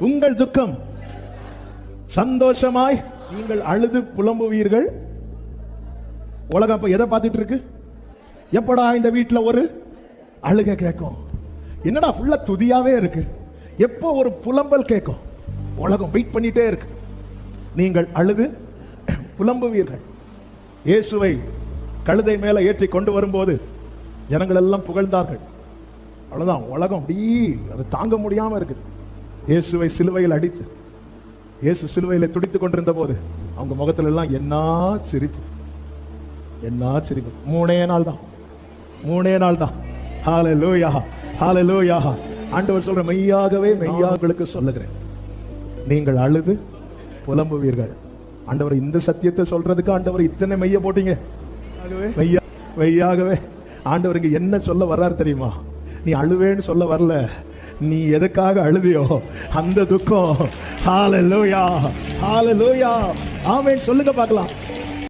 உங்கள் துக்கம் சந்தோஷமாய் நீங்கள் அழுது புலம்புவீர்கள். உலகம் இப்ப எதை பார்த்துட்டு இருக்கு? எப்படா இந்த வீட்டுல ஒரு அழுக கேட்கும்? என்னடா ஃபுல்லா துதியாவே இருக்கு, எப்போ ஒரு புலம்பல் கேட்கும்? உலகம் வெயிட் பண்ணிட்டே இருக்கு. நீங்கள் அழுது புலம்புவீர்கள். இயேசுவை கழுதை மேல ஏற்றி கொண்டு வரும்போது ஜனங்கள் எல்லாம் புகழ்ந்தார்கள். அவ்வளவுதான், உலகம் அப்படி அது தாங்க முடியாம இருக்குது. இயேசுவை சிலுவையில் அடித்து இயேசு சிலுவையில் துடித்துக் கொண்டிருந்த போது அவங்க முகத்துல எல்லாம் என்ன சிரிப்பு, என்ன சிரிப்பு. மூணே நாள் தான். ஹல்லேலூயா, ஹல்லேலூயா. ஆண்டவர் சொல்ற, மெய்யாகவே மெய்யாங்களுக்கு சொல்லுகிறேன், நீங்கள் அழுது புலம்புவீர்கள். ஆண்டவர் இந்த சத்தியத்தை சொல்றதுக்கு ஆண்டவர் இத்தனை மெய்ய போட்டீங்க. மெய்யாகவே ஆண்டவர் இங்க என்ன சொல்ல வர்றாரு தெரியுமா? நீ அழுவேன்னு சொல்ல வரல, நீ எதுக்காக அழுதியோ அந்த துக்கம். ஹல்லேலூயா, ஹல்லேலூயா. ஆமென் சொல்லுங்க பார்க்கலாம்.